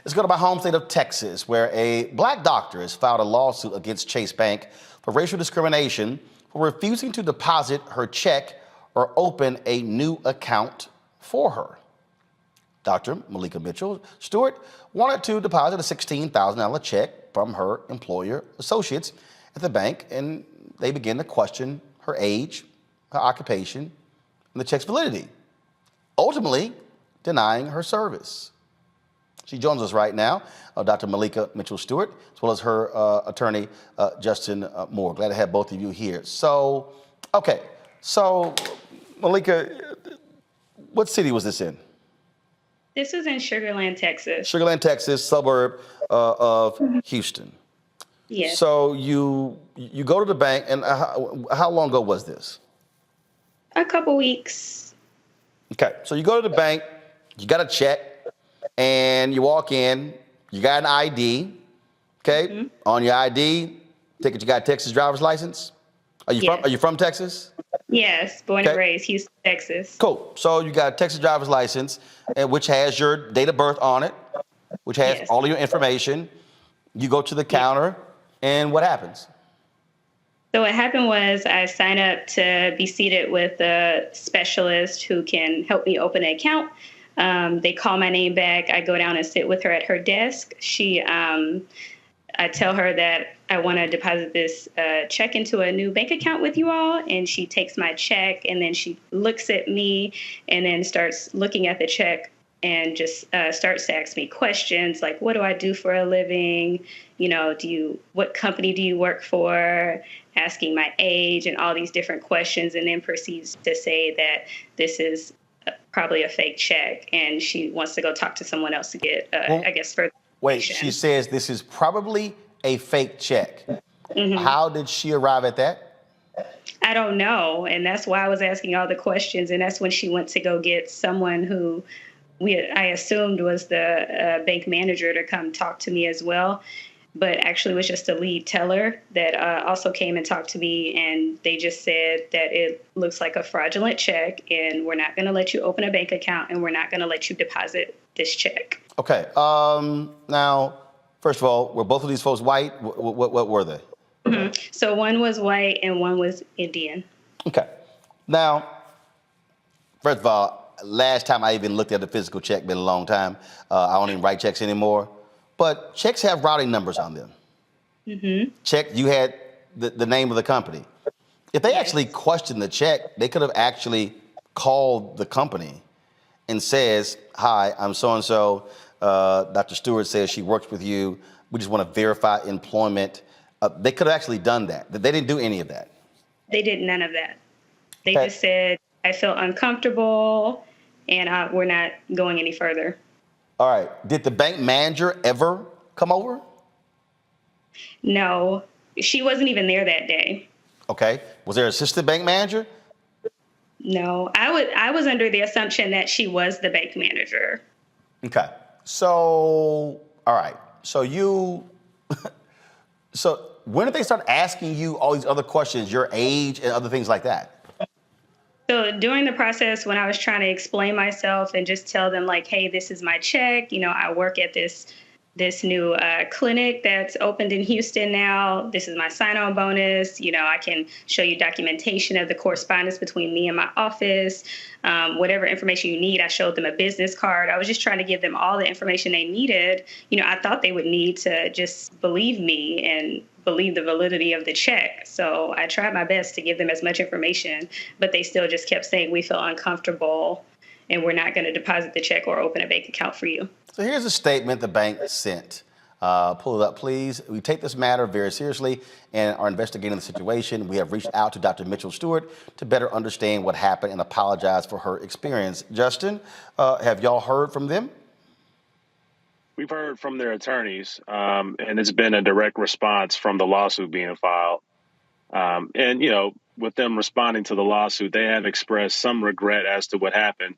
Let's go to my home state of Texas, where a black doctor has filed a lawsuit against Chase Bank for racial discrimination for refusing to deposit her check or open a new account for her. Dr. Malika Mitchell Stewart wanted to deposit a $16,000 check from her employer associates at the bank, and they began to question her age, her occupation, and the check's validity, ultimately denying her service. She joins us right now, Dr. Malika Mitchell Stewart, as well as her attorney, Justin Moore. Glad to have both of you here. So Malika, what city was this in? This was in Sugar Land, Texas. Sugar Land, Texas, suburb of Houston. Yes. So you go to the bank, and how long ago was this? A couple weeks. Okay, so you go to the bank, you got a check, and you walk in, you got an ID, okay? Mm-hmm. On your ID, take it you got a Texas driver's license? Are you from Texas? Yes, born and raised, Houston, Texas. Cool. So you got a Texas driver's license, which has your date of birth on it, which has all of your information. You go to the counter, and what happens? So what happened was I signed up to be seated with a specialist who can help me open an account. They call my name back. I go down and sit with her at her desk. I tell her that I want to deposit this check into a new bank account with you all. And she takes my check, and then she looks at me and then starts looking at the check and just starts to ask me questions like, what do I do for a living? What company do you work for? Asking my age and all these different questions, and then proceeds to say that this is probably a fake check, and she wants to go talk to someone else to get, further. Wait, she says this is probably a fake check. Mm-hmm. How did she arrive at that? I don't know, and that's why I was asking all the questions, and that's when she went to go get someone who I assumed was the bank manager to come talk to me as well, but actually was just a lead teller that also came and talked to me, and they just said that it looks like a fraudulent check, and we're not going to let you open a bank account, and we're not going to let you deposit this check. Okay. Now, first of all, were both of these folks white? What were they? Mm-hmm. So one was white and one was Indian. Okay. Now, first of all, last time I even looked at a physical check, been a long time. I don't even write checks anymore. But checks have routing numbers on them. Mm-hmm. Check, you had the name of the company. If they actually questioned the check, they could have actually called the company and says, hi, I'm so-and-so. Dr. Stewart says she works with you. We just want to verify employment. They could have actually done that. They didn't do any of that. They did none of that. They just said, I feel uncomfortable, and we're not going any further. All right. Did the bank manager ever come over? No, she wasn't even there that day. Okay. Was there an assistant bank manager? No, I was under the assumption that she was the bank manager. Okay. So, all right. So so when did they start asking you all these other questions, your age and other things like that? So during the process, when I was trying to explain myself and just tell them like, hey, this is my check. I work at this new clinic that's opened in Houston now. This is my sign-on bonus. I can show you documentation of the correspondence between me and my office. Whatever information you need, I showed them a business card. I was just trying to give them all the information they needed. I thought they would need to just believe me and believe the validity of the check. So I tried my best to give them as much information, but they still just kept saying, we feel uncomfortable and we're not going to deposit the check or open a bank account for you. So here's a statement the bank sent. Pull it up, please. We take this matter very seriously and are investigating the situation. We have reached out to Dr. Mitchell Stewart to better understand what happened and apologize for her experience. Justin, have y'all heard from them? We've heard from their attorneys, and it's been a direct response from the lawsuit being filed. With them responding to the lawsuit, they have expressed some regret as to what happened.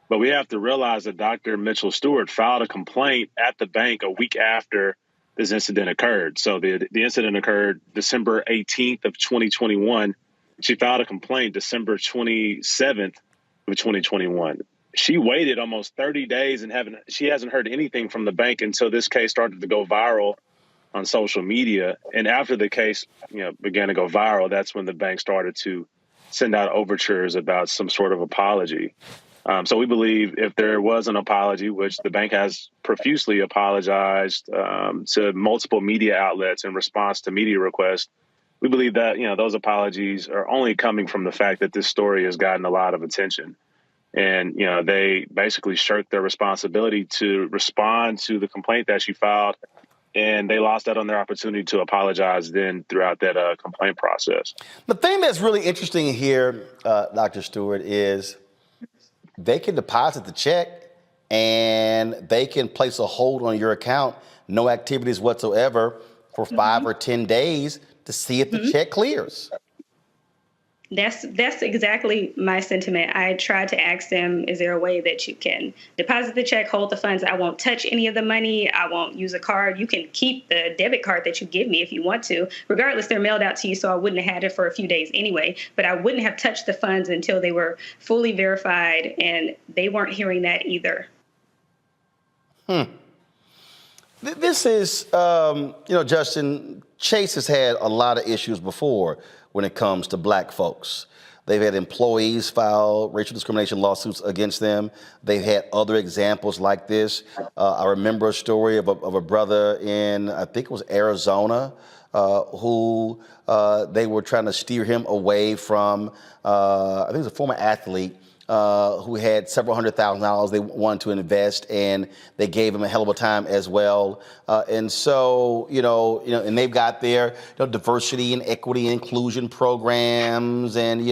But we have to realize that Dr. Mitchell Stewart filed a complaint at the bank a week after this incident occurred. So the incident occurred December 18th of 2021. She filed a complaint December 27th of 2021. she waited almost 30 days and she hasn't heard anything from the bank until this case started to go viral on social media. And after the case, began to go viral, that's when the bank started to send out overtures about some sort of apology. So we believe if there was an apology, which the bank has profusely apologized to multiple media outlets in response to media requests, we believe that, those apologies are only coming from the fact that this story has gotten a lot of attention. And, they basically shirked their responsibility to respond to the complaint that she filed. And they lost out on their opportunity to apologize then throughout that complaint process. The thing that's really interesting here, Dr. Stewart, is they can deposit the check and they can place a hold on your account, no activities whatsoever, for 5 or 10 days to see if the check clears. That's exactly my sentiment. I tried to ask them, is there a way that you can deposit the check, hold the funds? I won't touch any of the money. I won't use a card. You can keep the debit card that you give me if you want to. Regardless, they're mailed out to you, so I wouldn't have had it for a few days anyway. But I wouldn't have touched the funds until they were fully verified, and they weren't hearing that either. This is, Justin, Chase has had a lot of issues before when it comes to black folks. They've had employees file racial discrimination lawsuits against them. They've had other examples like this. I remember a story of a brother in, I think it was Arizona, who they were trying to steer him away from, I think it was a former athlete, who had several $100,000 they wanted to invest, and they gave him a hell of a time as well. And so, and they've got their diversity and equity and inclusion programs and,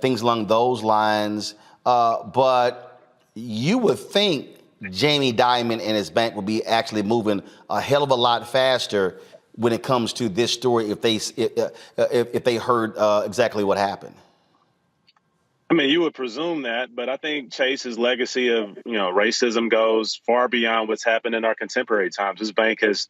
things along those lines. But you would think Jamie Dimon and his bank would be actually moving a hell of a lot faster when it comes to this story if they heard exactly what happened. I mean, you would presume that, but I think Chase's legacy of, racism goes far beyond what's happened in our contemporary times. This bank has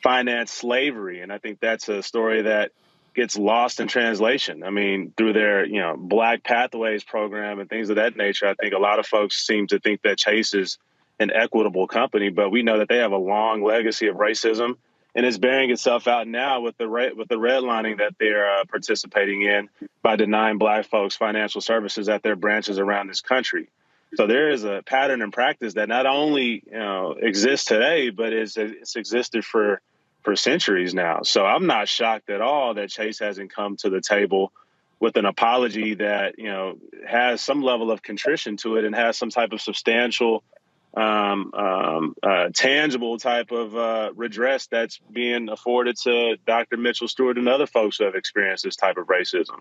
financed slavery, and I think that's a story that gets lost in translation. I mean, through their, Black Pathways program and things of that nature, I think a lot of folks seem to think that Chase is an equitable company, but we know that they have a long legacy of racism. And it's bearing itself out now with the redlining that they're participating in by denying black folks financial services at their branches around this country. So there is a pattern and practice that not only exists today, but it's existed for centuries now. So I'm not shocked at all that Chase hasn't come to the table with an apology that has some level of contrition to it and has some type of substantial tangible type of redress that's being afforded to Dr. Mitchell Stewart and other folks who have experienced this type of racism.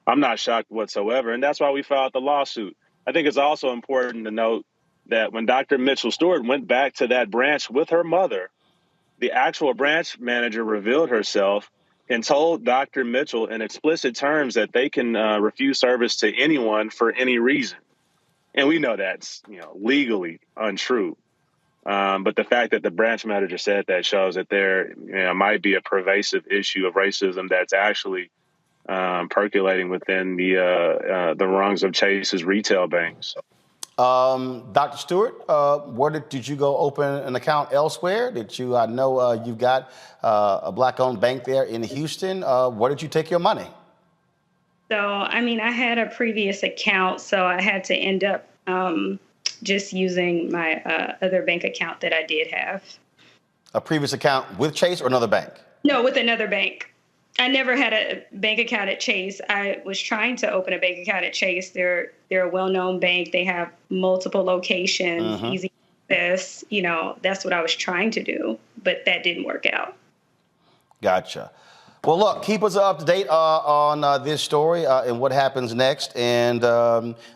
I'm not shocked whatsoever, and that's why we filed the lawsuit. I think it's also important to note that when Dr. Mitchell Stewart went back to that branch with her mother, the actual branch manager revealed herself and told Dr. Mitchell in explicit terms that they can refuse service to anyone for any reason. And we know that's, legally untrue. But the fact that the branch manager said that shows that there might be a pervasive issue of racism that's actually percolating within the rungs of Chase's retail banks. Dr. Stewart, where did you go open an account elsewhere? I know you've got a black-owned bank there in Houston. Where did you take your money? So, I had a previous account, so I had to end up just using my other bank account that I did have. A previous account with Chase or another bank? No, with another bank. I never had a bank account at Chase. I was trying to open a bank account at Chase. They're a well-known bank. They have multiple locations, easy access. That's what I was trying to do, but that didn't work out. Gotcha. Well, look, keep us up to date on this story and what happens next. And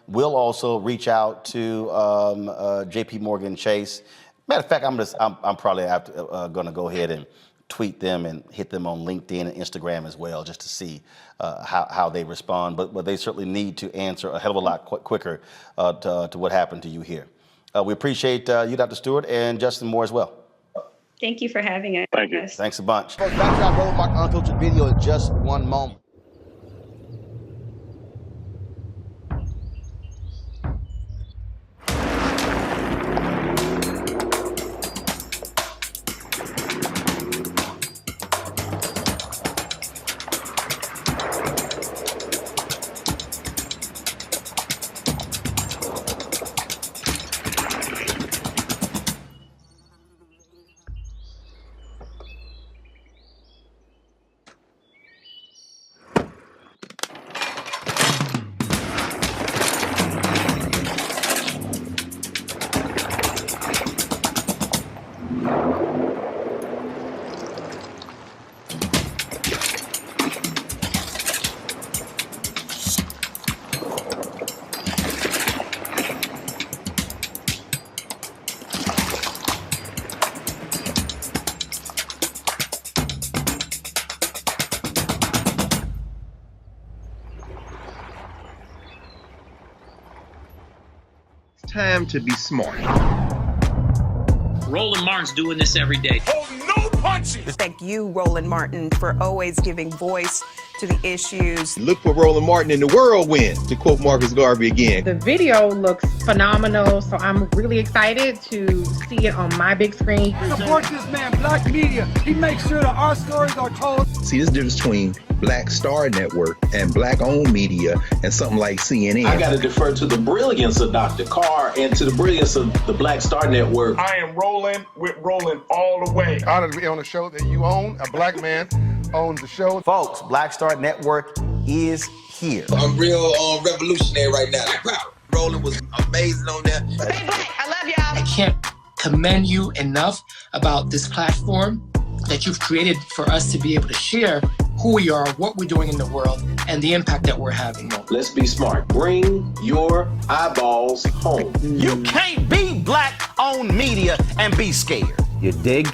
we'll also reach out to JP Morgan Chase. Matter of fact, I'm probably going to go ahead and tweet them and hit them on LinkedIn and Instagram as well, just to see how they respond. But they certainly need to answer a hell of a lot quicker to what happened to you here. We appreciate you, Dr. Stewart, and Justin Moore as well. Thank you for having us. Thank you. Thanks a bunch. Back to our Roland Mark Unfiltered video in just one moment. Time to be smart. Roland Martin's doing this every day. Oh, no punches! Thank you, Roland Martin, for always giving voice to the issues. Look for Roland Martin in the whirlwind, to quote Marcus Garvey again. The video looks phenomenal, so I'm really excited to see it on my big screen. Support this man, Black Media. He makes sure that our stories are told. See, this difference between Black Star Network and Black-owned media and something like CNN. I got to defer to the brilliance of Dr. Carr and to the brilliance of the Black Star Network. I am rolling with Roland all the way. Honored to be on a show that you own. A black man owns the show. Folks, Black Star Network is here. I'm real revolutionary right now. Roland was amazing on there. Stay black. I love y'all. I can't commend you enough about this platform that you've created for us to be able to share who we are, what we're doing in the world, and the impact that we're having. Let's be smart. Bring your eyeballs home. You can't be Black-owned media and be scared. You dig?